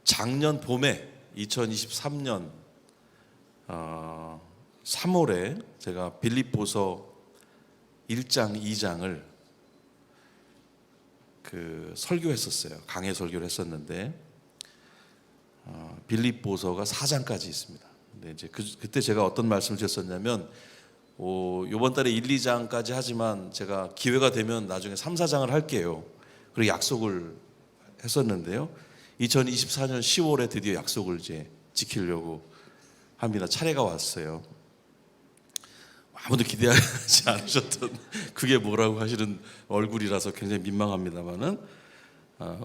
작년 봄에 2023년 3월에 제가 빌립보서 1장, 2장을 설교했었어요. 강해 설교를 했었는데 빌립보서가 4장까지 있습니다. 근데 이제 그때 제가 어떤 말씀을 드렸었냐면 이번 달에 1, 2장까지 하지만 제가 기회가 되면 나중에 3, 4장을 할게요. 그리고 약속을 했었는데요. 2024년 10월에 드디어 약속을 이제 지키려고 합니다. 차례가 왔어요. 아무도 기대하지 않으셨던 그게 뭐라고 하시는 얼굴이라서 굉장히 민망합니다만은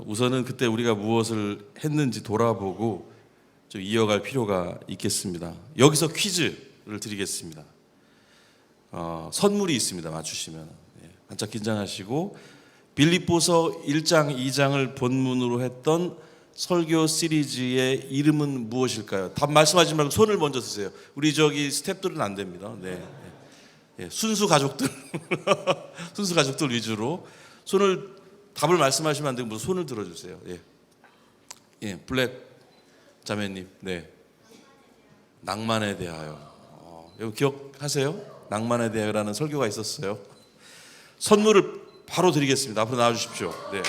우선은 그때 우리가 무엇을 했는지 돌아보고 좀 이어갈 필요가 있겠습니다. 여기서 퀴즈를 드리겠습니다. 선물이 있습니다. 맞추시면 반짝 긴장하시고 빌립보서 1장, 2장을 본문으로 했던 설교 시리즈의 이름은 무엇일까요? 답 말씀하지 말고 손을 먼저 드세요. 우리 저기 스태프들은 안 됩니다. 네. 순수 가족들 순수 가족들 위주로 답을 말씀하시면 안 되고 무슨 손을 들어주세요. 블랙 자매님, 네. 낭만에 대하여. 이거 기억하세요? 낭만에 대하여라는 설교가 있었어요. 선물을 바로 드리겠습니다. 앞으로 나와주십시오. 네.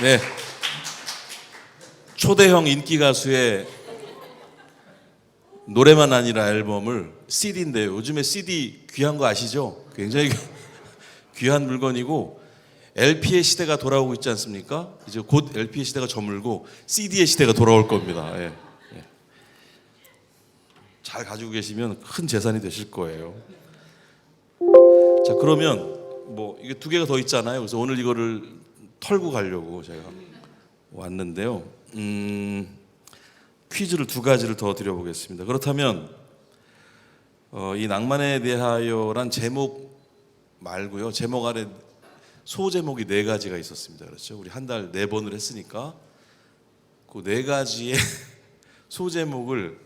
네. 초대형 인기 가수의 노래만 아니라 앨범을 CD인데요. 요즘에 CD 귀한 거 아시죠? 굉장히 귀한 물건이고 LP의 시대가 돌아오고 있지 않습니까? 이제 곧 LP의 시대가 저물고 CD의 시대가 돌아올 겁니다. 잘 가지고 계시면 큰 재산이 되실 거예요. 자, 그러면 이게 두 개가 더 있잖아요. 그래서 오늘 이거를 털고 가려고 제가 왔는데요. 퀴즈를 두 가지를 더 드려보겠습니다. 그렇다면 이 낭만에 대하여란 제목 말고요. 제목 아래 소제목이 네 가지가 있었습니다. 그렇죠? 우리 한 달 네 번을 했으니까 그 네 가지의 소제목을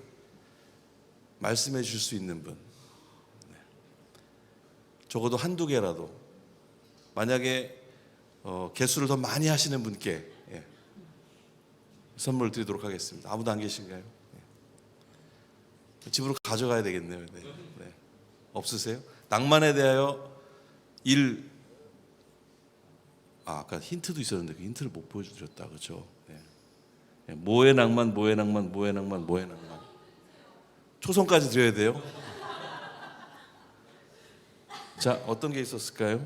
말씀해 주실 수 있는 분, 적어도 한두 개라도, 만약에 개수를 더 많이 하시는 분께 선물 드리도록 하겠습니다. 아무도 안 계신가요? 집으로 가져가야 되겠네요. 네. 없으세요? 낭만에 대하여 아까 힌트도 있었는데 그 힌트를 못 보여드렸다. 그렇죠? 뭐의 낭만, 뭐의 낭만, 뭐의 낭만, 뭐의 낭만. 초성까지 드려야 돼요. 자, 어떤 게 있었을까요?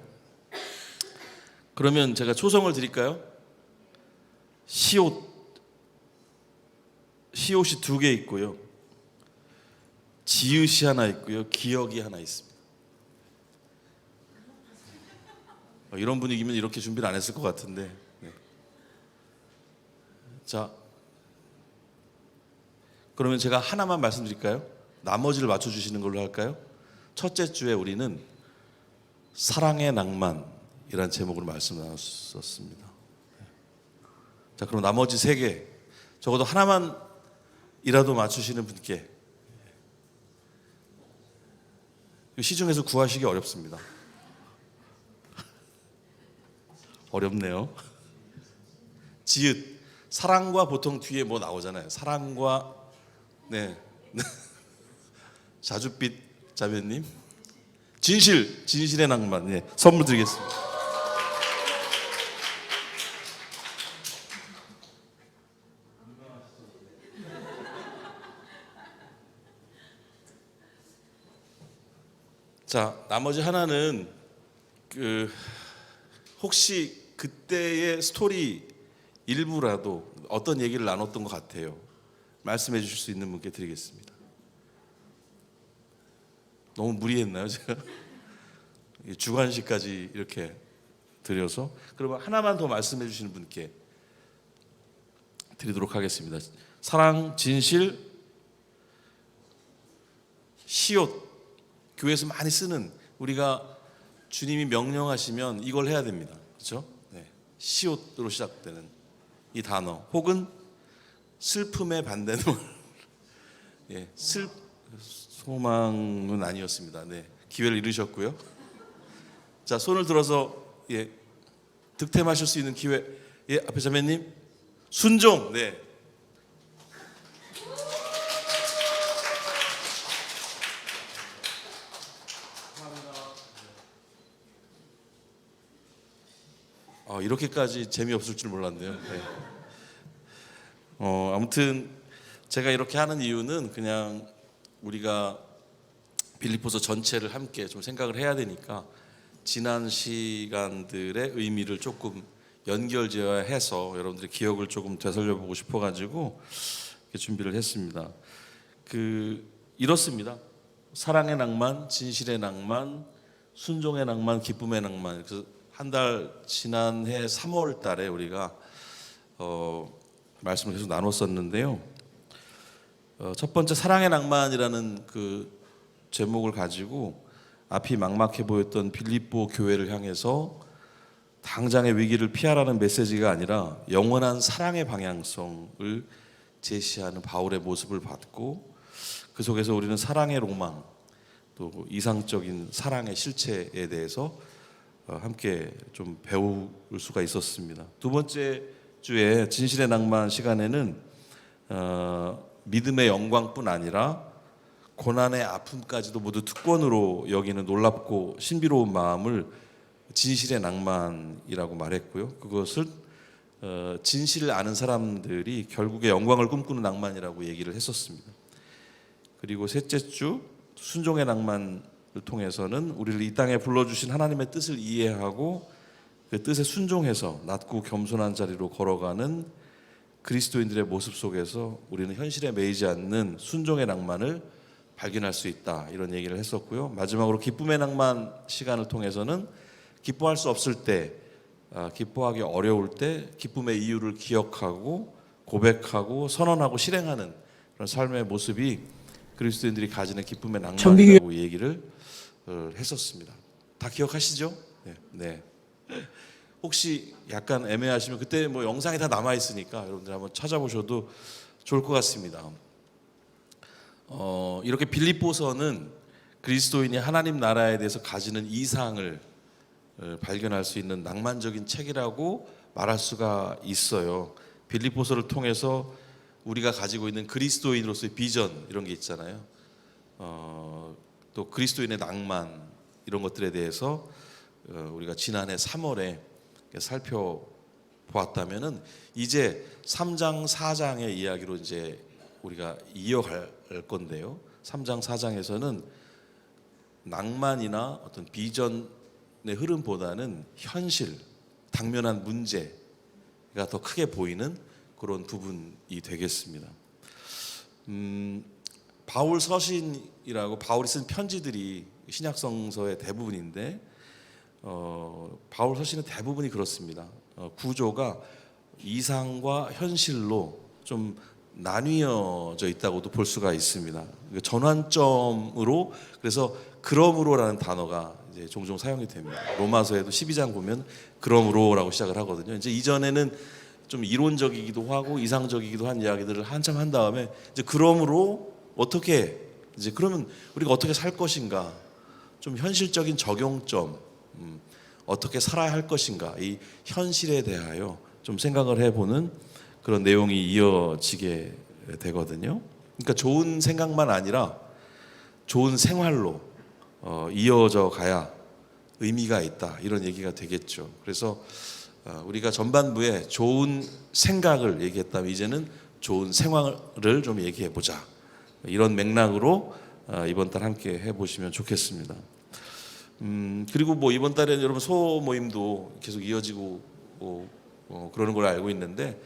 그러면 제가 초성을 드릴까요? 시옷이 두 개 있고요. 지읒이 하나 있고요. 기억이 하나 있습니다. 이런 분위기면 이렇게 준비를 안 했을 것 같은데. 자, 그러면 제가 하나만 말씀드릴까요? 나머지를 맞춰주시는 걸로 할까요? 첫째 주에 우리는 사랑의 낭만이라는 제목으로 말씀 나눴었습니다. 자, 그럼 나머지 세 개, 적어도 하나만이라도 맞추시는 분께 시중에서 구하시기 어렵습니다. 어렵네요. 지읒, 사랑과 보통 뒤에 뭐 나오잖아요. 사랑과 자줏빛 자매님, 진실의 낭만, 선물 드리겠습니다. 자, 나머지 하나는 혹시 그때의 스토리 일부라도 어떤 얘기를 나눴던 것 같아요. 말씀해 주실 수 있는 분께 드리겠습니다. 너무 무리했나요, 제가? 주관식까지 이렇게 드려서. 그러면 하나만 더 말씀해 주시는 분께 드리도록 하겠습니다. 사랑, 진실, 시옷. 교회에서 많이 쓰는, 우리가 주님이 명령하시면 이걸 해야 됩니다. 그렇죠? 시옷으로 시작되는 이 단어, 혹은 슬픔의 반대는 소망은 아니었습니다. 기회를 잃으셨고요. 자, 손을 들어서 득템하실 수 있는 기회. 앞에 자매님. 순종. 네. 이렇게까지 재미없을 줄 몰랐네요. 네. 아무튼 제가 이렇게 하는 이유는 그냥 우리가 빌립보서 전체를 함께 좀 생각을 해야 되니까 지난 시간들의 의미를 조금 연결지어해서 여러분들의 기억을 조금 되살려보고 싶어가지고 준비를 했습니다. 이렇습니다. 사랑의 낭만, 진실의 낭만, 순종의 낭만, 기쁨의 낭만. 한 달 지난해 3월 달에 우리가 말씀을 계속 나눴었는데요. 첫 번째 사랑의 낭만이라는 그 제목을 가지고 앞이 막막해 보였던 빌립보 교회를 향해서 당장의 위기를 피하라는 메시지가 아니라 영원한 사랑의 방향성을 제시하는 바울의 모습을 봤고, 그 속에서 우리는 사랑의 로망, 또 이상적인 사랑의 실체에 대해서 함께 좀 배울 수가 있었습니다. 두 번째 주에 진실의 낭만 시간에는 믿음의 영광뿐 아니라 고난의 아픔까지도 모두 특권으로 여기는 놀랍고 신비로운 마음을 진실의 낭만이라고 말했고요. 그것을 진실을 아는 사람들이 결국에 영광을 꿈꾸는 낭만이라고 얘기를 했었습니다. 그리고 셋째 주 순종의 낭만을 통해서는 우리를 이 땅에 불러주신 하나님의 뜻을 이해하고 그 뜻에 순종해서 낮고 겸손한 자리로 걸어가는 그리스도인들의 모습 속에서 우리는 현실에 매이지 않는 순종의 낭만을 발견할 수 있다, 이런 얘기를 했었고요. 마지막으로 기쁨의 낭만 시간을 통해서는 기뻐할 수 없을 때, 기뻐하기 어려울 때 기쁨의 이유를 기억하고 고백하고 선언하고 실행하는 그런 삶의 모습이 그리스도인들이 가지는 기쁨의 낭만이라고 얘기를 했었습니다. 다 기억하시죠? 네. 혹시 약간 애매하시면 그때 뭐 영상이 다 남아 있으니까 여러분들 한번 찾아보셔도 좋을 것 같습니다. 이렇게 빌립보서는 그리스도인이 하나님 나라에 대해서 가지는 이상을 발견할 수 있는 낭만적인 책이라고 말할 수가 있어요. 빌립보서를 통해서 우리가 가지고 있는 그리스도인으로서의 비전, 이런 게 있잖아요. 또 그리스도인의 낭만, 이런 것들에 대해서 우리가 지난해 3월에 살펴보았다면은 이제 3장 4장의 이야기로 이제 우리가 이어갈 건데요. 3장 4장에서는 낭만이나 어떤 비전의 흐름보다는 현실, 당면한 문제가 더 크게 보이는 그런 부분이 되겠습니다. 바울 서신이라고 바울이 쓴 편지들이 신약성서의 대부분인데 바울 서신의 대부분이 그렇습니다. 구조가 이상과 현실로 좀 나뉘어져 있다고도 볼 수가 있습니다. 전환점으로, 그래서 그러므로라는 단어가 이제 종종 사용이 됩니다. 로마서에도 12장 보면 그러므로라고 시작을 하거든요. 이제 이전에는 좀 이론적이기도 하고 이상적이기도 한 이야기들을 한참 한 다음에 이제 그러므로 어떻게, 이제 그러면 우리가 어떻게 살 것인가, 좀 현실적인 적용점, 어떻게 살아야 할 것인가, 이 현실에 대하여 좀 생각을 해보는 그런 내용이 이어지게 되거든요. 그러니까 좋은 생각만 아니라 좋은 생활로 이어져 가야 의미가 있다, 이런 얘기가 되겠죠. 그래서 우리가 전반부에 좋은 생각을 얘기했다면 이제는 좋은 생활을 좀 얘기해 보자, 이런 맥락으로 이번 달 함께 해보시면 좋겠습니다. 그리고 뭐 이번 달에는 여러분 소모임도 계속 이어지고 그러는 걸 알고 있는데,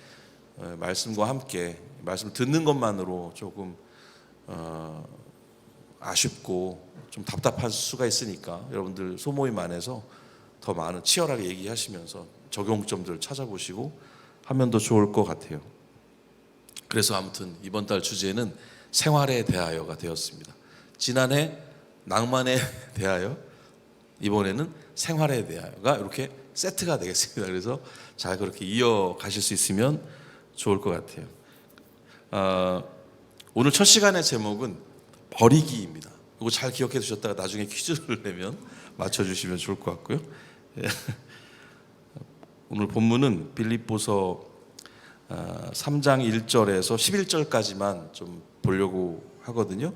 말씀과 함께 말씀을 듣는 것만으로 조금 아쉽고 좀 답답할 수가 있으니까 여러분들 소모임 안에서 더 많은 치열하게 얘기하시면서 적용점들을 찾아보시고 하면 더 좋을 것 같아요. 그래서 아무튼 이번 달 주제는 생활에 대하여가 되었습니다. 지난해 낭만에 대하여, 이번에는 생활에 대하여가 이렇게 세트가 되겠습니다. 그래서 잘 그렇게 이어가실 수 있으면 좋을 것 같아요. 오늘 첫 시간의 제목은 버리기입니다. 이거 잘 기억해 두셨다가 나중에 퀴즈를 내면 맞춰주시면 좋을 것 같고요. 예. 오늘 본문은 빌립보서 3장 1절에서 11절까지만 좀 보려고 하거든요.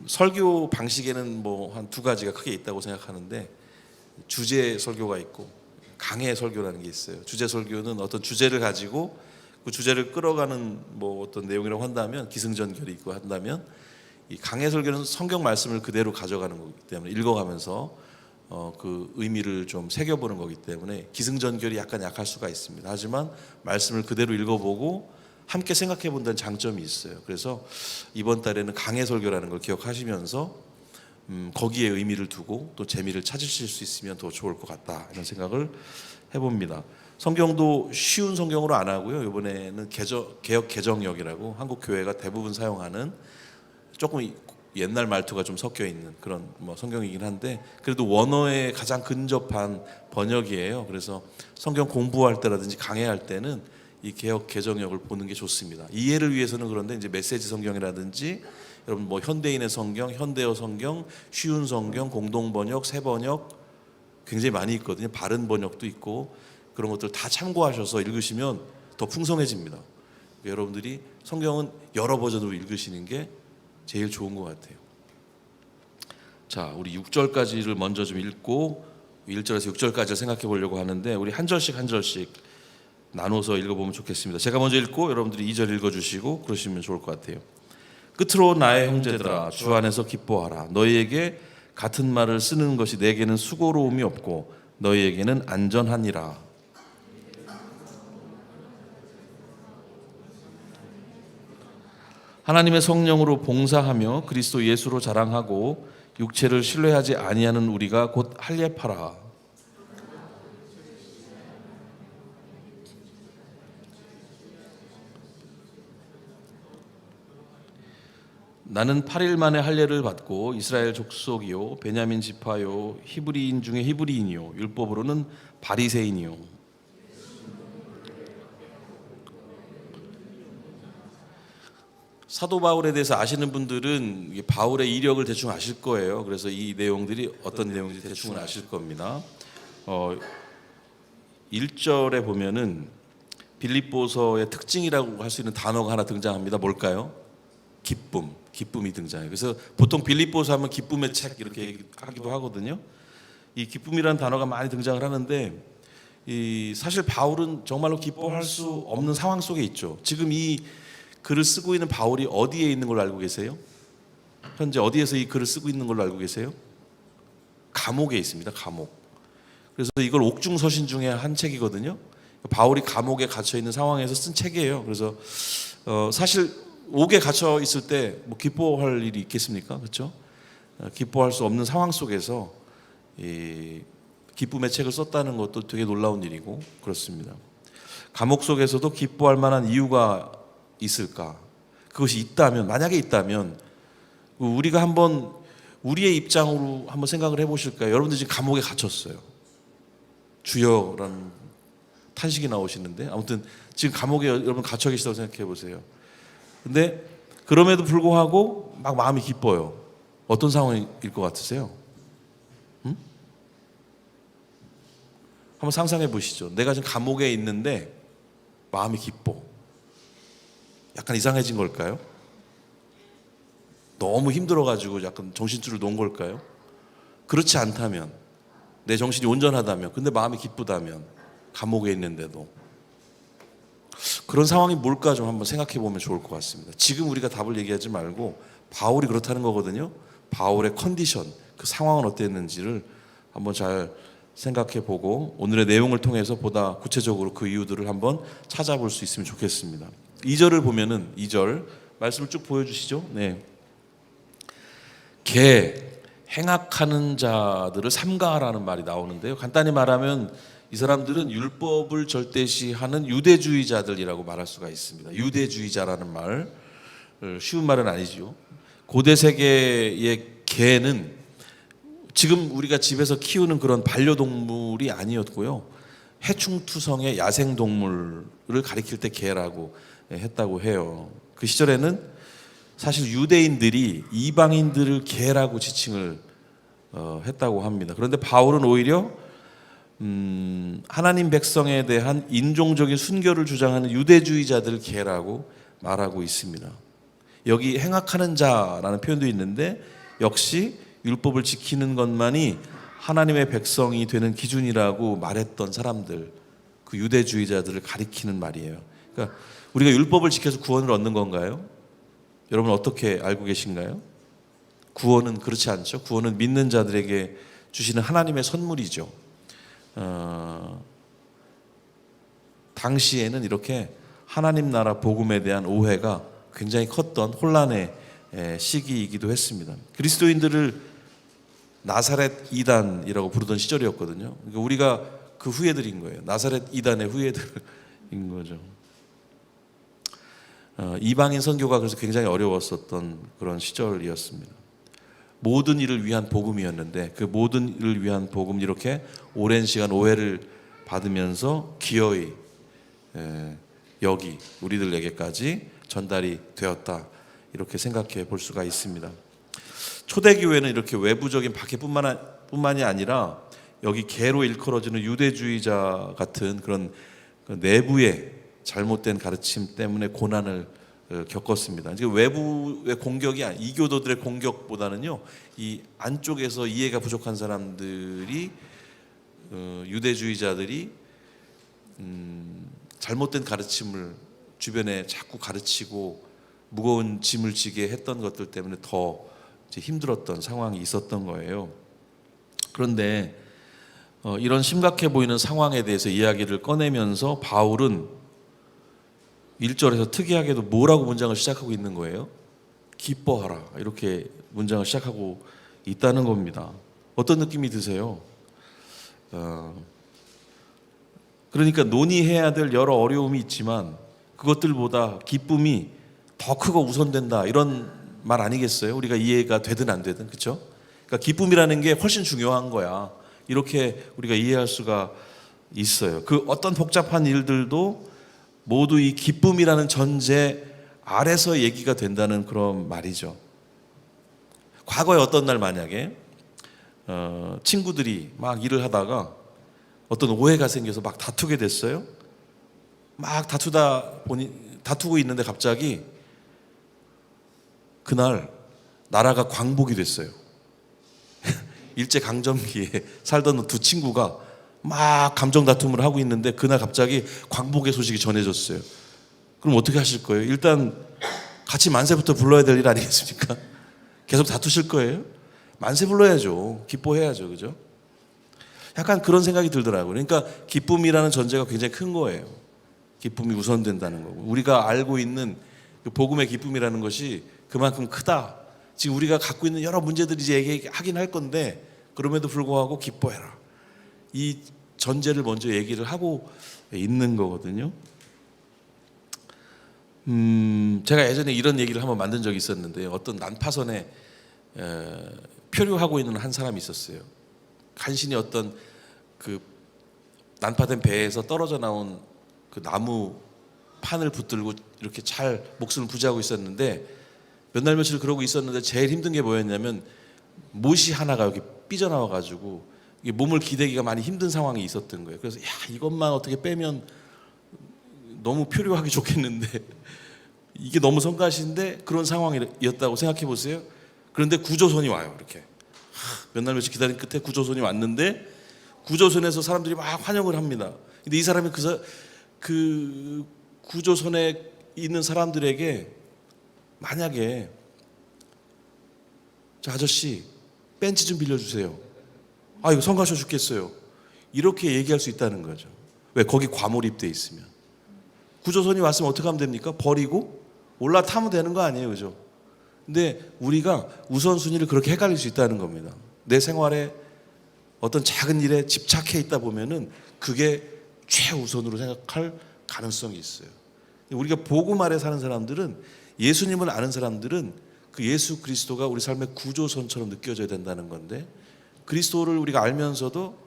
설교 방식에는 뭐 한 두 가지가 크게 있다고 생각하는데, 주제 설교가 있고 강해 설교라는 게 있어요. 주제 설교는 어떤 주제를 가지고 그 주제를 끌어가는 뭐 어떤 내용이라고 한다면, 기승전결이 있고 한다면, 이 강해 설교는 성경 말씀을 그대로 가져가는 거기 때문에, 읽어가면서 그 의미를 좀 새겨보는 거기 때문에 기승전결이 약간 약할 수가 있습니다. 하지만 말씀을 그대로 읽어보고 함께 생각해 본다는 장점이 있어요. 그래서 이번 달에는 강해 설교라는 걸 기억하시면서 거기에 의미를 두고 또 재미를 찾으실 수 있으면 더 좋을 것 같다, 이런 생각을 해봅니다. 성경도 쉬운 성경으로 안 하고요. 이번에는 개역 개정역이라고 한국 교회가 대부분 사용하는 조금 옛날 말투가 좀 섞여 있는 그런 뭐 성경이긴 한데, 그래도 원어에 가장 근접한 번역이에요. 그래서 성경 공부할 때라든지 강해할 때는 이 개역 개정역을 보는 게 좋습니다. 이해를 위해서는. 그런데 이제 메시지 성경이라든지 여러분 뭐 현대인의 성경, 현대어 성경, 쉬운 성경, 공동 번역, 새 번역 굉장히 많이 있거든요. 바른 번역도 있고, 그런 것들 다 참고하셔서 읽으시면 더 풍성해집니다. 그러니까 여러분들이 성경은 여러 버전으로 읽으시는 게 제일 좋은 것 같아요. 자, 우리 6절까지를 먼저 좀 읽고 1절에서 6절까지를 생각해 보려고 하는데, 우리 한 절씩 한 절씩 나눠서 읽어보면 좋겠습니다. 제가 먼저 읽고 여러분들이 2절 읽어주시고 그러시면 좋을 것 같아요. 끝으로 나의 형제들아, 주 안에서 기뻐하라. 너희에게 같은 말을 쓰는 것이 내게는 수고로움이 없고 너희에게는 안전하니라. 하나님의 성령으로 봉사하며 그리스도 예수로 자랑하고 육체를 신뢰하지 아니하는 우리가 곧 할례파라. 나는 8일 만에 할례를 받고 이스라엘 족속이요 베냐민 지파요 히브리인 중에 히브리인이요 율법으로는 바리새인이요. 사도 바울에 대해서 아시는 분들은 바울의 이력을 대충 아실 거예요. 그래서 이 내용들이 어떤 내용인지 대충은 아실 겁니다. 1절에 보면은 빌립보서의 특징이라고 할 수 있는 단어가 하나 등장합니다. 뭘까요? 기쁨이 등장해요. 그래서 보통 빌립보서 하면 기쁨의 책 이렇게 하기도 하거든요. 이 기쁨이라는 단어가 많이 등장을 하는데, 사실 바울은 정말로 기뻐할 수 없는 상황 속에 있죠. 지금 이 글을 쓰고 있는 바울이 어디에 있는 걸로 알고 계세요? 현재 어디에서 이 글을 쓰고 있는 걸로 알고 계세요? 감옥에 있습니다. 감옥. 그래서 이걸 옥중서신 중에 한 책이거든요. 바울이 감옥에 갇혀 있는 상황에서 쓴 책이에요. 그래서 사실 옥에 갇혀 있을 때 뭐 기뻐할 일이 있겠습니까? 그렇죠? 기뻐할 수 없는 상황 속에서 이 기쁨의 책을 썼다는 것도 되게 놀라운 일이고 그렇습니다. 감옥 속에서도 기뻐할 만한 이유가 있을까? 그것이 있다면, 만약에 있다면 우리가 한번 우리의 입장으로 한번 생각을 해보실까요? 여러분들 지금 감옥에 갇혔어요. 주여라는 탄식이 나오시는데, 아무튼 지금 감옥에 여러분 갇혀 계시다고 생각해 보세요. 근데 그럼에도 불구하고 막 마음이 기뻐요. 어떤 상황일 것 같으세요? 한번 상상해 보시죠. 내가 지금 감옥에 있는데 마음이 기뻐. 약간 이상해진 걸까요? 너무 힘들어가지고 약간 정신줄을 놓은 걸까요? 그렇지 않다면, 내 정신이 온전하다면, 근데 마음이 기쁘다면, 감옥에 있는데도 그런 상황이 뭘까 좀 한번 생각해 보면 좋을 것 같습니다. 지금 우리가 답을 얘기하지 말고 바울이 그렇다는 거거든요. 바울의 컨디션, 그 상황은 어땠는지를 한번 잘 생각해 보고 오늘의 내용을 통해서 보다 구체적으로 그 이유들을 한번 찾아볼 수 있으면 좋겠습니다. 2절을 보면은 2절 말씀을 쭉 보여주시죠. 네. 행악하는 자들을 삼가하라는 말이 나오는데요. 간단히 말하면 이 사람들은 율법을 절대시하는 유대주의자들이라고 말할 수가 있습니다. 유대주의자라는 말, 쉬운 말은 아니죠. 고대 세계의 개는 지금 우리가 집에서 키우는 그런 반려동물이 아니었고요. 해충투성의 야생동물을 가리킬 때 개라고 했다고 해요. 그 시절에는 사실 유대인들이 이방인들을 개라고 지칭을 했다고 합니다. 그런데 바울은 오히려 하나님 백성에 대한 인종적인 순교를 주장하는 유대주의자들을 개라고 말하고 있습니다. 여기 행악하는 자라는 표현도 있는데 역시 율법을 지키는 것만이 하나님의 백성이 되는 기준이라고 말했던 사람들, 그 유대주의자들을 가리키는 말이에요. 그러니까 우리가 율법을 지켜서 구원을 얻는 건가요? 여러분 어떻게 알고 계신가요? 구원은 그렇지 않죠. 구원은 믿는 자들에게 주시는 하나님의 선물이죠. 당시에는 이렇게 하나님 나라 복음에 대한 오해가 굉장히 컸던 혼란의 시기이기도 했습니다. 그리스도인들을 나사렛 이단이라고 부르던 시절이었거든요. 그러니까 우리가 그 후예들인 거예요. 나사렛 이단의 후예들인 거죠. 이방인 선교가 그래서 굉장히 어려웠었던 그런 시절이었습니다. 모든 일을 위한 복음이었는데 그 모든 일을 위한 복음 이렇게 오랜 시간 오해를 받으면서 기어이 여기 우리들에게까지 전달이 되었다, 이렇게 생각해 볼 수가 있습니다. 초대교회는 이렇게 외부적인 박해뿐만이 아니라 여기 개로 일컬어지는 유대주의자 같은 그런 내부의 잘못된 가르침 때문에 고난을 겪었습니다. 이제 외부의 공격이 이교도들의 공격보다는요, 이 안쪽에서 이해가 부족한 사람들이 유대주의자들이 잘못된 가르침을 주변에 자꾸 가르치고 무거운 짐을 지게 했던 것들 때문에 더 이제 힘들었던 상황이 있었던 거예요. 그런데 이런 심각해 보이는 상황에 대해서 이야기를 꺼내면서 바울은 1절에서 특이하게도 뭐라고 문장을 시작하고 있는 거예요? 기뻐하라, 이렇게 문장을 시작하고 있다는 겁니다. 어떤 느낌이 드세요? 그러니까 논의해야 될 여러 어려움이 있지만 그것들보다 기쁨이 더 크고 우선된다, 이런 말 아니겠어요? 우리가 이해가 되든 안 되든, 그렇죠? 그러니까 기쁨이라는 게 훨씬 중요한 거야, 이렇게 우리가 이해할 수가 있어요. 그 어떤 복잡한 일들도 모두 이 기쁨이라는 전제 아래서 얘기가 된다는 그런 말이죠. 과거에 어떤 날 만약에 친구들이 막 일을 하다가 어떤 오해가 생겨서 막 다투게 됐어요. 막 다투고 있는데 갑자기 그날 나라가 광복이 됐어요. 일제강점기에 살던 두 친구가 막 감정 다툼을 하고 있는데 그날 갑자기 광복의 소식이 전해졌어요. 그럼 어떻게 하실 거예요? 일단 같이 만세부터 불러야 될 일 아니겠습니까? 계속 다투실 거예요? 만세 불러야죠. 기뻐해야죠. 그죠? 약간 그런 생각이 들더라고요. 그러니까 기쁨이라는 전제가 굉장히 큰 거예요. 기쁨이 우선된다는 거고, 우리가 알고 있는 그 복음의 기쁨이라는 것이 그만큼 크다. 지금 우리가 갖고 있는 여러 문제들이 이제 얘기하긴 할 건데 그럼에도 불구하고 기뻐해라, 이 전제를 먼저 얘기를 하고 있는 거거든요. 제가 예전에 이런 얘기를 한번 만든 적이 있었는데, 어떤 난파선에 표류하고 있는 한 사람이 있었어요. 간신히 어떤 그 난파된 배에서 떨어져 나온 그 나무 판을 붙들고 이렇게 잘 목숨을 부지하고 있었는데, 몇 날 며칠 그러고 있었는데 제일 힘든 게 뭐였냐면 못이 하나가 여기 삐져나와 가지고 몸을 기대기가 많이 힘든 상황이 있었던 거예요. 그래서 이것만 어떻게 빼면 너무 표류하기 좋겠는데 이게 너무 성가신데 그런 상황이었다고 생각해 보세요. 그런데 구조선이 와요. 이렇게 몇 날 며칠 기다린 끝에 구조선이 왔는데 구조선에서 사람들이 막 환영을 합니다. 근데 이 사람이 그 구조선에 있는 사람들에게 만약에 저 아저씨 벤치 좀 빌려주세요, 이거 성가셔 죽겠어요, 이렇게 얘기할 수 있다는 거죠. 왜? 거기 과몰입돼 있으면. 구조선이 왔으면 어떻게 하면 됩니까? 버리고 올라타면 되는 거 아니에요, 그죠? 근데 우리가 우선순위를 그렇게 헷갈릴 수 있다는 겁니다. 내 생활에 어떤 작은 일에 집착해 있다 보면은 그게 최우선으로 생각할 가능성이 있어요. 우리가 복음 아래 사는 사람들은, 예수님을 아는 사람들은 그 예수 그리스도가 우리 삶의 구조선처럼 느껴져야 된다는 건데, 그리스도를 우리가 알면서도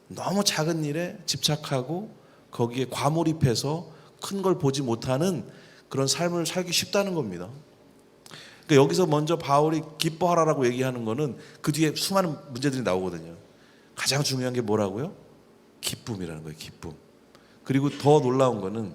너무 작은 일에 집착하고 거기에 과몰입해서 큰 걸 보지 못하는 그런 삶을 살기 쉽다는 겁니다. 그러니까 여기서 먼저 바울이 기뻐하라라고 얘기하는 거는 그 뒤에 수많은 문제들이 나오거든요. 가장 중요한 게 뭐라고요? 기쁨이라는 거예요. 기쁨. 그리고 더 놀라운 거는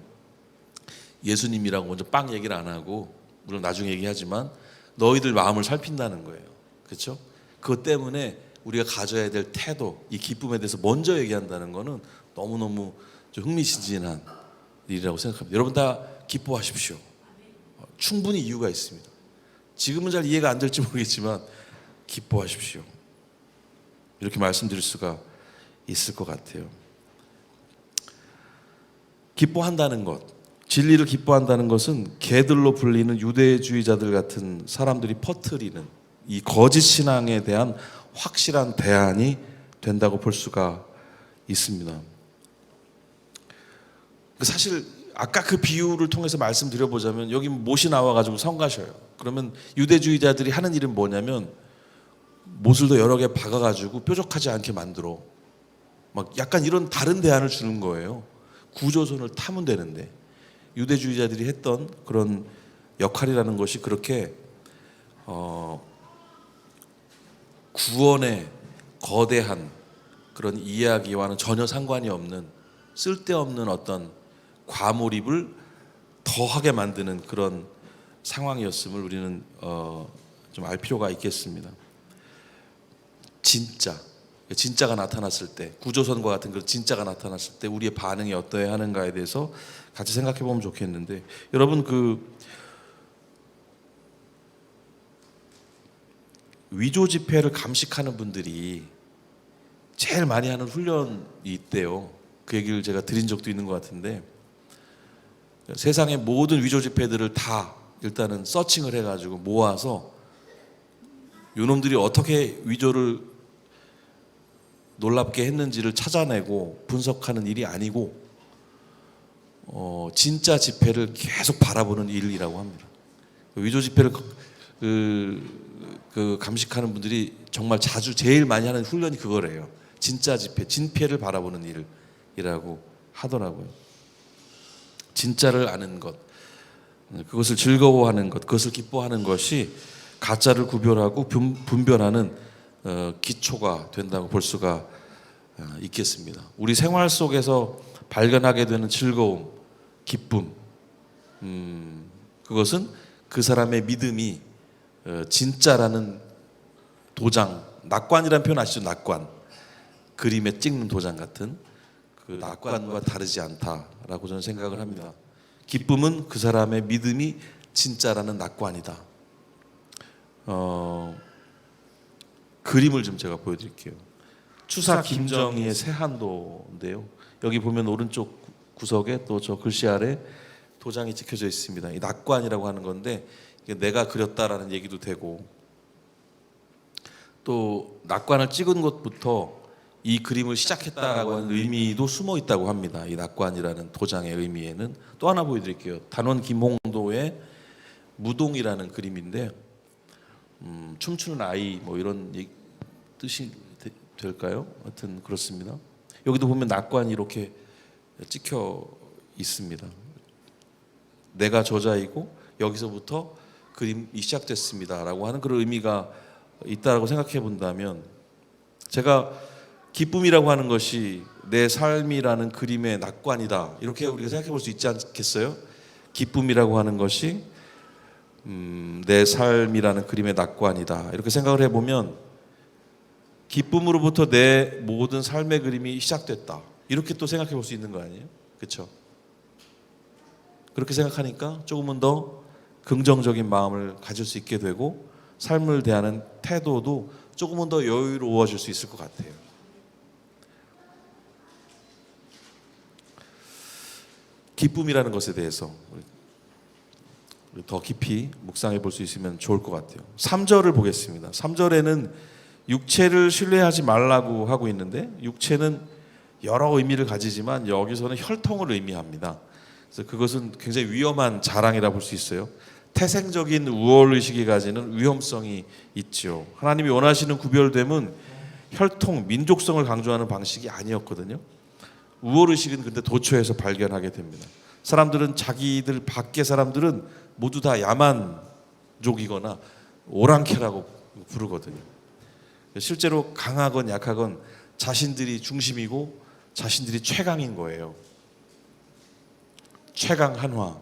예수님이라고 먼저 빵 얘기를 안 하고, 물론 나중에 얘기하지만 너희들 마음을 살핀다는 거예요. 그렇죠? 그것 때문에 우리가 가져야 될 태도, 이 기쁨에 대해서 먼저 얘기한다는 거는 너무너무 좀 흥미진진한 일이라고 생각합니다. 여러분 다 기뻐하십시오. 충분히 이유가 있습니다. 지금은 잘 이해가 안 될지 모르겠지만 기뻐하십시오. 이렇게 말씀드릴 수가 있을 것 같아요. 기뻐한다는 것, 진리를 기뻐한다는 것은 개들로 불리는 유대주의자들 같은 사람들이 퍼뜨리는 이 거짓 신앙에 대한 확실한 대안이 된다고 볼 수가 있습니다. 사실 아까 그 비유를 통해서 말씀드려보자면, 여기 못이 나와가지고 성 가셔요. 그러면 유대주의자들이 하는 일은 뭐냐면 못을 더 여러 개 박아가지고 뾰족하지 않게 만들어 막 약간 이런 다른 대안을 주는 거예요. 구조선을 타면 되는데, 유대주의자들이 했던 그런 역할이라는 것이 그렇게 구원의 거대한 그런 이야기와는 전혀 상관이 없는 쓸데없는 어떤 과몰입을 더하게 만드는 그런 상황이었음을 우리는 좀 알 필요가 있겠습니다. 진짜가 나타났을 때, 구조선과 같은 그런 진짜가 나타났을 때 우리의 반응이 어떠해야 하는가에 대해서 같이 생각해 보면 좋겠는데, 여러분 그 위조 지폐를 감식하는 분들이 제일 많이 하는 훈련이 있대요. 그 얘기를 제가 드린 적도 있는 것 같은데, 세상의 모든 위조 지폐들을 다 일단은 서칭을 해가지고 모아서 요놈들이 어떻게 위조를 놀랍게 했는지를 찾아내고 분석하는 일이 아니고 진짜 지폐를 계속 바라보는 일이라고 합니다. 위조 지폐를 그 감식하는 분들이 정말 자주 제일 많이 하는 훈련이 그거래요. 진짜 지폐, 진폐를 바라보는 일이라고 하더라고요. 진짜를 아는 것, 그것을 즐거워하는 것, 그것을 기뻐하는 것이 가짜를 구별하고 분별하는 기초가 된다고 볼 수가 있겠습니다. 우리 생활 속에서 발견하게 되는 즐거움, 기쁨, 그것은 그 사람의 믿음이 진짜라는 도장, 낙관이라는 표현 아시죠? 낙관, 그림에 찍는 도장 같은 그 낙관과 다르지 않다라고 저는 생각을 합니다. 기쁨은 그 사람의 믿음이 진짜라는 낙관이다. 그림을 좀 제가 보여드릴게요. 추사 김정희의 새한도인데요. 여기 보면 오른쪽 구석에 또 저 글씨 아래 도장이 찍혀져 있습니다. 이 낙관이라고 하는 건데, 이게 내가 그렸다라는 얘기도 되고, 또 낙관을 찍은 것부터 이 그림을 시작했다라고 하는 의미도 숨어 있다고 합니다. 이 낙관이라는 도장의 의미에는. 또 하나 보여드릴게요. 단원 김홍도의 무동이라는 그림인데, 춤추는 아이 뭐 이런 뜻이 될까요? 하여튼 그렇습니다. 여기도 보면 낙관이 이렇게 찍혀 있습니다. 내가 저자이고 여기서부터 그림이 시작됐습니다라고 하는 그런 의미가 있다라고 생각해 본다면, 제가 기쁨이라고 하는 것이 내 삶이라는 그림의 낙관이다, 이렇게 우리가 생각해 볼 수 있지 않겠어요? 기쁨이라고 하는 것이 내 삶이라는 그림의 낙관이다, 이렇게 생각을 해보면 기쁨으로부터 내 모든 삶의 그림이 시작됐다, 이렇게 또 생각해 볼 수 있는 거 아니에요? 그렇죠? 그렇게 생각하니까 조금은 더 긍정적인 마음을 가질 수 있게 되고, 삶을 대하는 태도도 조금은 더 여유로워질 수 있을 것 같아요. 기쁨이라는 것에 대해서 더 깊이 묵상해 볼 수 있으면 좋을 것 같아요. 3절을 보겠습니다. 3절에는 육체를 신뢰하지 말라고 하고 있는데, 육체는 여러 의미를 가지지만 여기서는 혈통을 의미합니다. 그래서 그것은 굉장히 위험한 자랑이라 볼 수 있어요. 태생적인 우월의식이 가지는 위험성이 있죠. 하나님이 원하시는 구별됨은 혈통, 민족성을 강조하는 방식이 아니었거든요. 우월의식은 근데 도처에서 발견하게 됩니다. 사람들은, 자기들 밖의 사람들은 모두 다 야만 민족이거나 오랑캐라고 부르거든요. 실제로 강하건 약하건 자신들이 중심이고 자신들이 최강인 거예요. 최강 한화.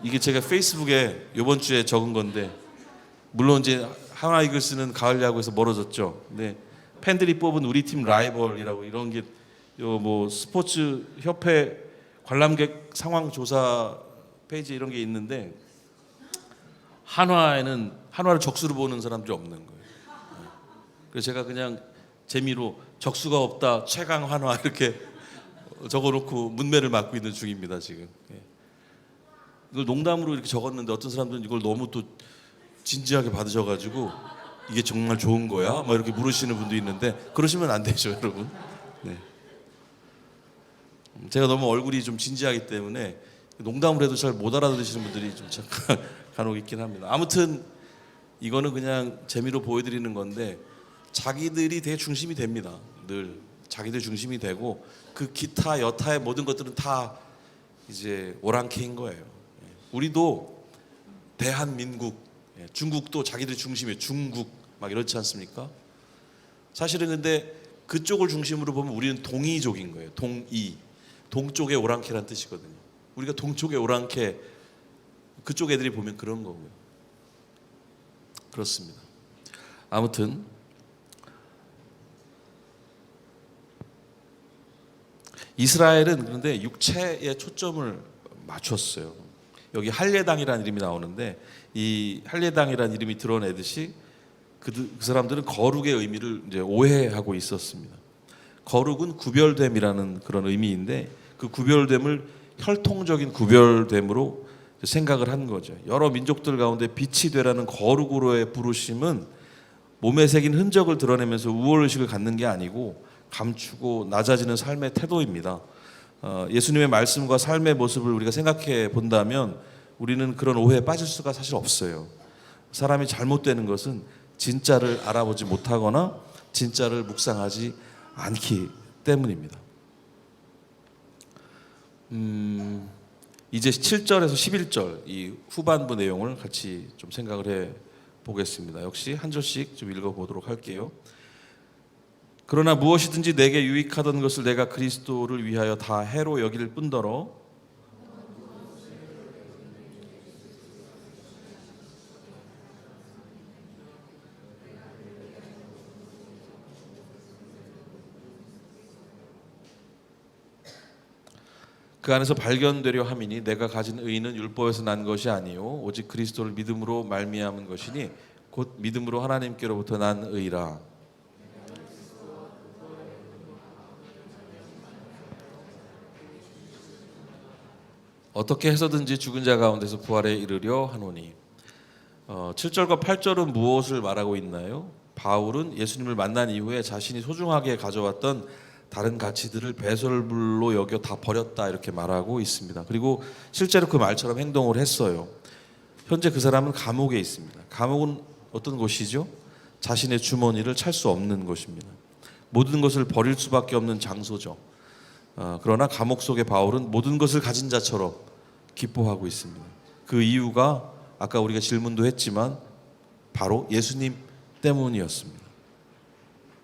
이게 제가 페이스북에 이번 주에 적은 건데, 물론 이제 한화 이글스는 가을 야구에서 멀어졌죠. 근데 팬들이 뽑은 우리 팀 라이벌이라고 이런 게 뭐 스포츠 협회 관람객 상황 조사 페이지 이런 게 있는데, 한화를 적수로 보는 사람들이 없는 거예요. 그래서 제가 그냥 재미로 적수가 없다 최강 한화 이렇게 적어놓고 문매를 맞고 있는 중입니다 지금. 이걸 농담으로 이렇게 적었는데 어떤 사람들은 이걸 너무 또 진지하게 받으셔가지고 이게 정말 좋은 거야? 막 이렇게 물으시는 분도 있는데, 그러시면 안 되죠 여러분. 네. 제가 너무 얼굴이 좀 진지하기 때문에 농담을 해도 잘 못 알아들으시는 분들이 좀 잠깐 간혹 있긴 합니다. 아무튼 이거는 그냥 재미로 보여드리는 건데, 자기들이 되게 중심이 됩니다. 늘 자기들 중심이 되고 그 기타 여타의 모든 것들은 다 이제 오랑캐인 거예요. 우리도 대한민국, 중국도 자기들 중심이에요. 중국 막 이렇지 않습니까? 사실은 근데 그쪽을 중심으로 보면 우리는 동이족인 거예요. 동이, 동쪽의 오랑캐란 뜻이거든요. 우리가 동쪽의 오랑캐, 그쪽 애들이 보면 그런 거고요. 그렇습니다. 아무튼 이스라엘은 그런데 육체에 초점을 맞췄어요. 여기 할례당이라는 이름이 나오는데, 이 할례당이라는 이름이 드러내듯이 그 사람들은 거룩의 의미를 이제 오해하고 있었습니다. 거룩은 구별됨이라는 그런 의미인데, 그 구별됨을 혈통적인 구별됨으로 생각을 한 거죠. 여러 민족들 가운데 빛이 되라는 거룩으로의 부르심은 몸에 새긴 흔적을 드러내면서 우월의식을 갖는 게 아니고 감추고 낮아지는 삶의 태도입니다. 예수님의 말씀과 삶의 모습을 우리가 생각해 본다면 우리는 그런 오해에 빠질 수가 사실 없어요. 사람이 잘못되는 것은 진짜를 알아보지 못하거나 진짜를 묵상하지 않기 때문입니다. 이제 7절에서 11절 이 후반부 내용을 같이 좀 생각을 해 보겠습니다. 역시 한 절씩 좀 읽어 보도록 할게요. 그러나 무엇이든지 내게 유익하던 것을 내가 그리스도를 위하여 다 해로 여길 뿐더러 그 안에서 발견되려 함이니 내가 가진 의는 율법에서 난 것이 아니요 오직 그리스도를 믿음으로 말미암은 것이니 곧 믿음으로 하나님께로부터 난 의라. 어떻게 해서든지 죽은 자 가운데서 부활에 이르려 하노니. 7절과 8절은 무엇을 말하고 있나요? 바울은 예수님을 만난 이후에 자신이 소중하게 가져왔던 다른 가치들을 배설물로 여겨 다 버렸다 이렇게 말하고 있습니다. 그리고 실제로 그 말처럼 행동을 했어요. 현재 그 사람은 감옥에 있습니다. 감옥은 어떤 곳이죠? 자신의 주머니를 찰 수 없는 곳입니다. 모든 것을 버릴 수밖에 없는 장소죠. 그러나 감옥 속의 바울은 모든 것을 가진 자처럼 기뻐하고 있습니다. 그 이유가 아까 우리가 질문도 했지만 바로 예수님 때문이었습니다.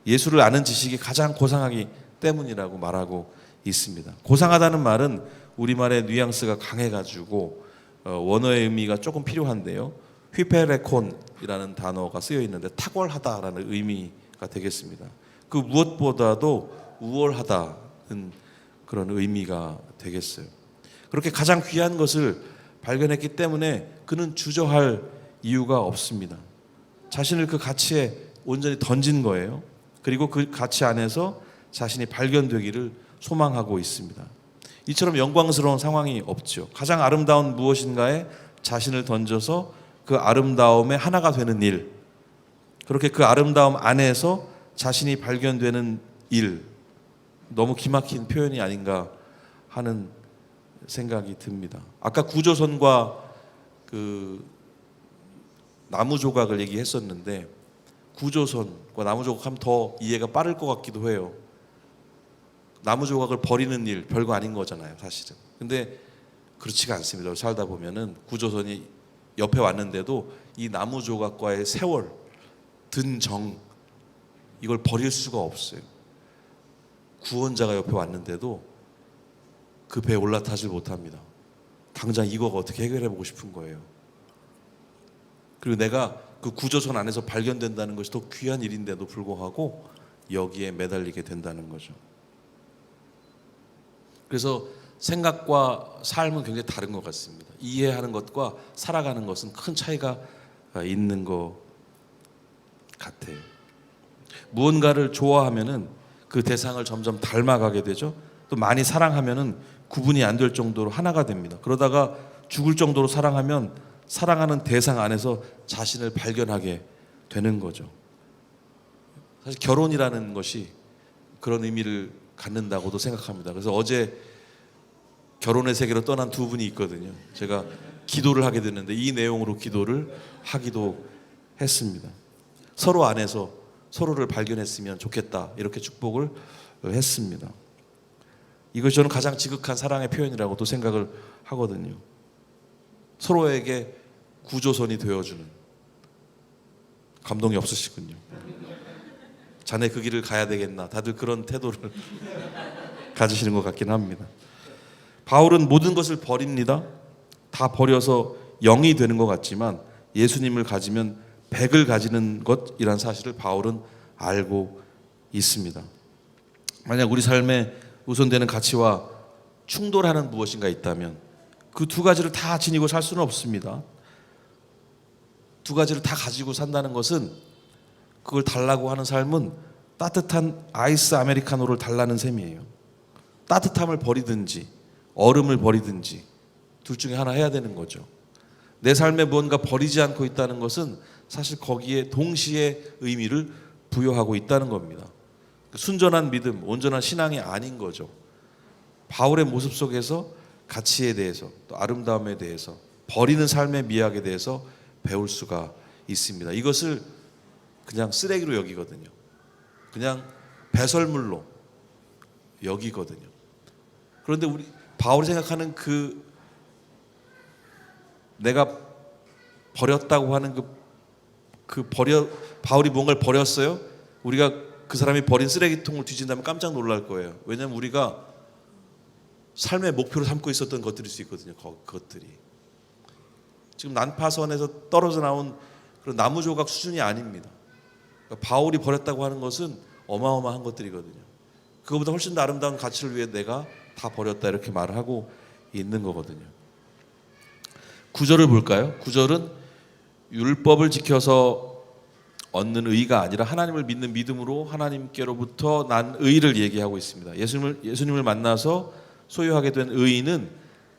예수를 아는 지식이 가장 고상하기 때문이라고 말하고 있습니다. 고상하다는 말은 우리말의 뉘앙스가 강해가지고 원어의 의미가 조금 필요한데요. 휘페레콘이라는 단어가 쓰여 있는데 탁월하다라는 의미가 되겠습니다. 그 무엇보다도 우월하다는 그런 의미가 되겠어요. 그렇게 가장 귀한 것을 발견했기 때문에 그는 주저할 이유가 없습니다. 자신을 그 가치에 온전히 던진 거예요. 그리고 그 가치 안에서 자신이 발견되기를 소망하고 있습니다. 이처럼 영광스러운 상황이 없죠. 가장 아름다운 무엇인가에 자신을 던져서 그 아름다움의 하나가 되는 일, 그렇게 그 아름다움 안에서 자신이 발견되는 일, 너무 기막힌 표현이 아닌가 하는 생각이 듭니다. 아까 구조선과 그 나무 조각을 얘기했었는데 구조선과 나무 조각 하면 더 이해가 빠를 것 같기도 해요. 나무 조각을 버리는 일 별거 아닌 거잖아요, 사실은. 근데 그렇지가 않습니다. 살다 보면은 구조선이 옆에 왔는데도 이 나무 조각과의 세월, 든 정, 이걸 버릴 수가 없어요. 구원자가 옆에 왔는데도 그 배에 올라타질 못합니다. 당장 이거가 어떻게 해결해 보고 싶은 거예요. 그리고 내가 그 구조선 안에서 발견된다는 것이 더 귀한 일인데도 불구하고 여기에 매달리게 된다는 거죠. 그래서 생각과 삶은 굉장히 다른 것 같습니다. 이해하는 것과 살아가는 것은 큰 차이가 있는 것 같아요. 무언가를 좋아하면은 그 대상을 점점 닮아가게 되죠. 또 많이 사랑하면은 구분이 안 될 정도로 하나가 됩니다. 그러다가 죽을 정도로 사랑하면 사랑하는 대상 안에서 자신을 발견하게 되는 거죠. 사실 결혼이라는 것이 그런 의미를 갖는다고도 생각합니다. 그래서 어제 결혼의 세계로 떠난 두 분이 있거든요. 제가 기도를 하게 됐는데 이 내용으로 기도를 하기도 했습니다. 서로 안에서 서로를 발견했으면 좋겠다, 이렇게 축복을 했습니다. 이것이 저는 가장 지극한 사랑의 표현이라고도 생각을 하거든요. 서로에게 구조선이 되어주는. 감동이 없으시군요. 자네 그 길을 가야 되겠나, 다들 그런 태도를 가지시는 것 같긴 합니다. 바울은 모든 것을 버립니다. 다 버려서 0이 되는 것 같지만 예수님을 가지면 100을 가지는 것이란 사실을 바울은 알고 있습니다. 만약 우리 삶에 우선되는 가치와 충돌하는 무엇인가 있다면 그 두 가지를 다 지니고 살 수는 없습니다. 두 가지를 다 가지고 산다는 것은, 그걸 달라고 하는 삶은 따뜻한 아이스 아메리카노를 달라는 셈이에요. 따뜻함을 버리든지 얼음을 버리든지 둘 중에 하나 해야 되는 거죠. 내 삶에 무언가 버리지 않고 있다는 것은 사실 거기에 동시에 의미를 부여하고 있다는 겁니다. 순전한 믿음, 온전한 신앙이 아닌 거죠. 바울의 모습 속에서 가치에 대해서, 또 아름다움에 대해서, 버리는 삶의 미학에 대해서 배울 수가 있습니다. 이것을 그냥 쓰레기로 여기거든요. 그냥 배설물로 여기거든요. 그런데 우리 바울이 생각하는 내가 버렸다고 하는 바울이 뭔가를 버렸어요? 우리가 그 사람이 버린 쓰레기통을 뒤진다면 깜짝 놀랄 거예요. 왜냐하면 우리가 삶의 목표로 삼고 있었던 것들일 수 있거든요. 그것들이 지금 난파선에서 떨어져 나온 그런 나무 조각 수준이 아닙니다. 그러니까 바울이 버렸다고 하는 것은 어마어마한 것들이거든요. 그거보다 훨씬 더 아름다운 가치를 위해 내가 다 버렸다, 이렇게 말을 하고 있는 거거든요. 9절을 볼까요? 9절은 율법을 지켜서 얻는 의가 아니라 하나님을 믿는 믿음으로 하나님께로부터 난 의를 얘기하고 있습니다. 예수님을 만나서 소유하게 된 의는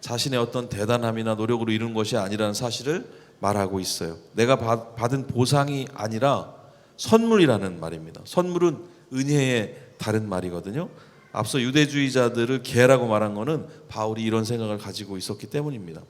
자신의 어떤 대단함이나 노력으로 이룬 것이 아니라는 사실을 말하고 있어요. 내가 받은 보상이 아니라 선물이라는 말입니다. 선물은 은혜의 다른 말이거든요. 앞서 유대주의자들을 개라고 말한 것은 바울이 이런 생각을 가지고 있었기 때문입니다.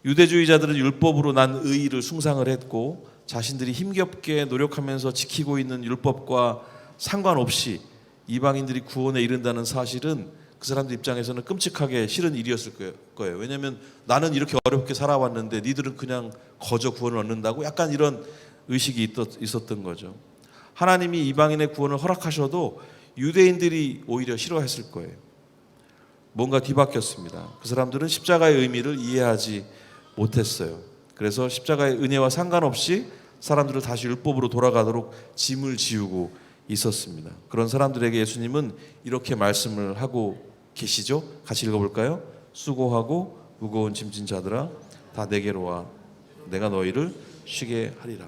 유대주의자들은 율법으로 난 의를 숭상을 했고, 자신들이 힘겹게 노력하면서 지키고 있는 율법과 상관없이 이방인들이 구원에 이른다는 사실은 그 사람들 입장에서는 끔찍하게 싫은 일이었을 거예요. 왜냐하면 나는 이렇게 어렵게 살아왔는데 니들은 그냥 거저 구원을 얻는다고, 약간 이런 의식이 있었던 거죠. 하나님이 이방인의 구원을 허락하셔도 유대인들이 오히려 싫어했을 거예요. 뭔가 뒤바뀌었습니다. 그 사람들은 십자가의 의미를 이해하지 못했어요. 그래서 십자가의 은혜와 상관없이 사람들을 다시 율법으로 돌아가도록 짐을 지우고 있었습니다. 그런 사람들에게 예수님은 이렇게 말씀을 하고 계시죠. 같이 읽어볼까요? 수고하고 무거운 짐진 자들아, 다 내게로 와, 내가 너희를 쉬게 하리라.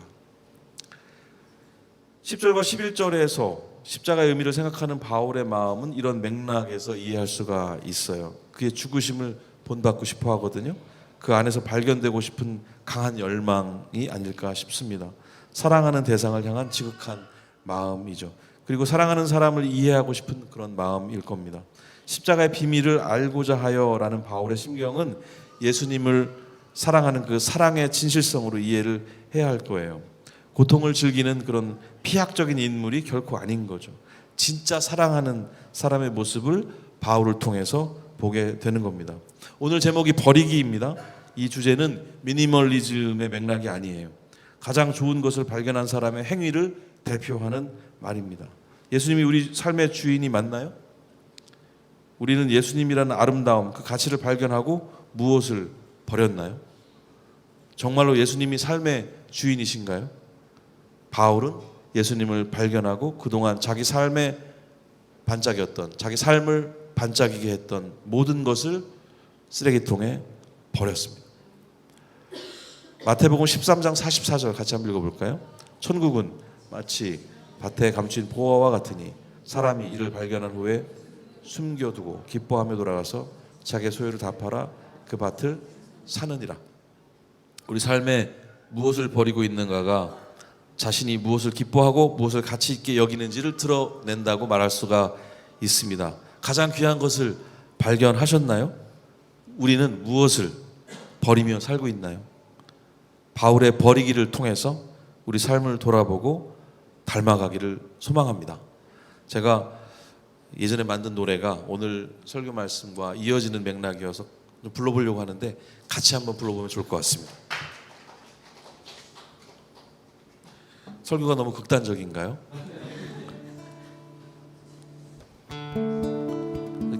10절과 11절에서 십자가의 의미를 생각하는 바울의 마음은 이런 맥락에서 이해할 수가 있어요. 그의 죽으심을 본받고 싶어 하거든요. 그 안에서 발견되고 싶은 강한 열망이 아닐까 싶습니다. 사랑하는 대상을 향한 지극한 마음이죠. 그리고 사랑하는 사람을 이해하고 싶은 그런 마음일 겁니다. 십자가의 비밀을 알고자 하여라는 바울의 심경은 예수님을 사랑하는 그 사랑의 진실성으로 이해를 해야 할 거예요. 고통을 즐기는 그런 피학적인 인물이 결코 아닌 거죠. 진짜 사랑하는 사람의 모습을 바울을 통해서 보게 되는 겁니다. 오늘 제목이 버리기입니다. 이 주제는 미니멀리즘의 맥락이 아니에요. 가장 좋은 것을 발견한 사람의 행위를 대표하는 말입니다. 예수님이 우리 삶의 주인이 맞나요? 우리는 예수님이라는 아름다움, 그 가치를 발견하고 무엇을 버렸나요? 정말로 예수님이 삶의 주인이신가요? 바울은 예수님을 발견하고 그동안 자기 삶의 반짝이었던, 자기 삶을 반짝이게 했던 모든 것을 쓰레기통에 버렸습니다. 마태복음 13장 44절 같이 한번 읽어볼까요? 천국은 마치 밭에 감춘 보화와 같으니 사람이 이를 발견한 후에 숨겨두고 기뻐하며 돌아가서 자기의 소유를 다 팔아 그 밭을 사느니라. 우리 삶에 무엇을 버리고 있는가가 자신이 무엇을 기뻐하고 무엇을 가치 있게 여기는지를 드러낸다고 말할 수가 있습니다. 가장 귀한 것을 발견하셨나요? 우리는 무엇을 버리며 살고 있나요? 바울의 버리기를 통해서 우리 삶을 돌아보고 닮아가기를 소망합니다. 제가 예전에 만든 노래가 오늘 설교 말씀과 이어지는 맥락이어서 불러보려고 하는데 같이 한번 불러보면 좋을 것 같습니다. 설교가 너무 극단적인가요?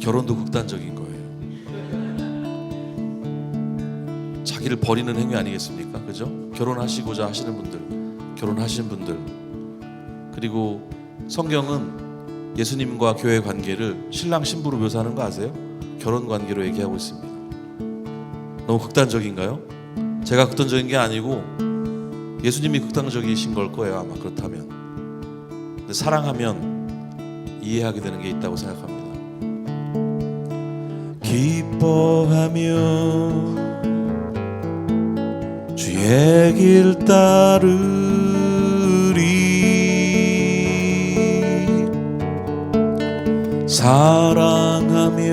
결혼도 극단적인 거예요. 자기를 버리는 행위 아니겠습니까? 그죠? 결혼하시고자 하시는 분들, 결혼하신 분들, 그리고 성경은 예수님과 교회 관계를 신랑 신부로 묘사하는 거 아세요? 결혼 관계로 얘기하고 있습니다. 너무 극단적인가요? 제가 극단적인 게 아니고 예수님이 극단적이신 걸 거예요, 아마. 그렇다면. 근데 사랑하면 이해하게 되는 게 있다고 생각합니다. 기뻐하며 주의 길 따르리, 사랑하며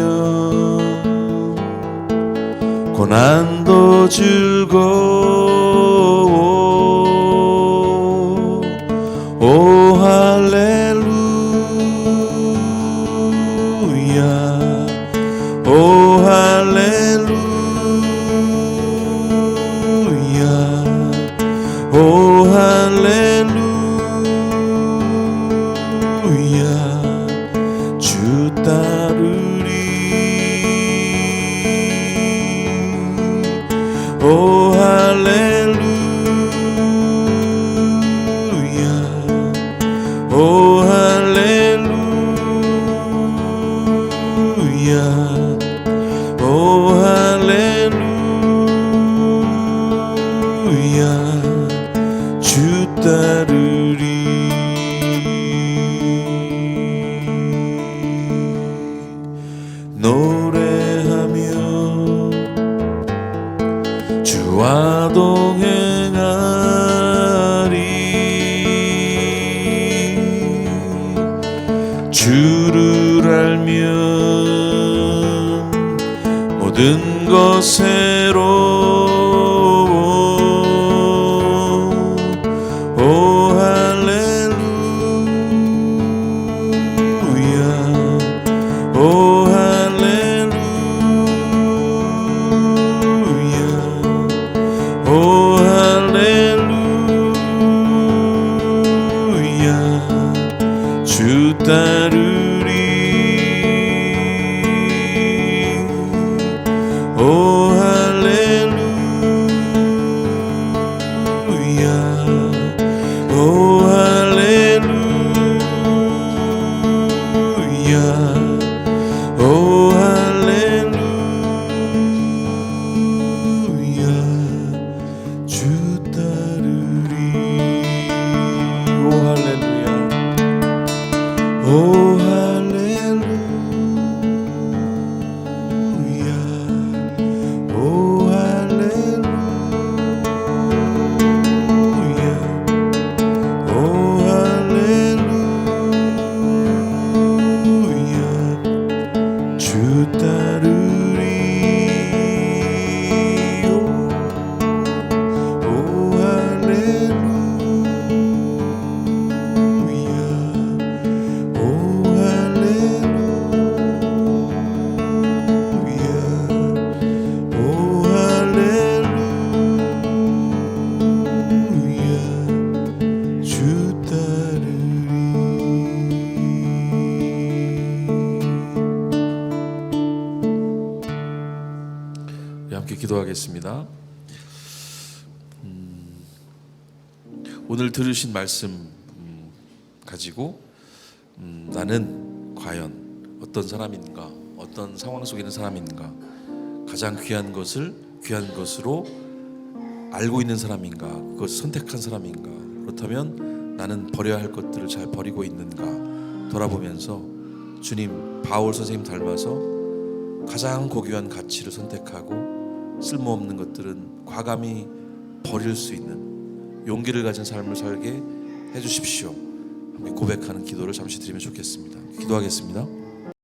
고난도 즐거워. 오 할렐루야, 오 할렐루야, 오 할렐루야, 주 따르리. 오 할렐루야, 오 할렐루야, 오 할렐루야, 주 따르리. 노래하며 주와 동행하리, 주를 알면 모든 것 새로워. 오 할렐루야, 오 할렐루야, 오 할렐루야, 주 따르리. 오 기도하겠습니다. 오늘 들으신 말씀 가지고 나는 과연 어떤 사람인가, 어떤 상황 속에 있는 사람인가, 가장 귀한 것을 귀한 것으로 알고 있는 사람인가, 그것을 선택한 사람인가, 그렇다면 나는 버려야 할 것들을 잘 버리고 있는가 돌아보면서 주님, 바울 선생님 닮아서 가장 고귀한 가치를 선택하고 쓸모없는 것들은 과감히 버릴 수 있는 용기를 가진 삶을 살게 해주십시오. 함께 고백하는 기도를 잠시 드리면 좋겠습니다. 기도하겠습니다.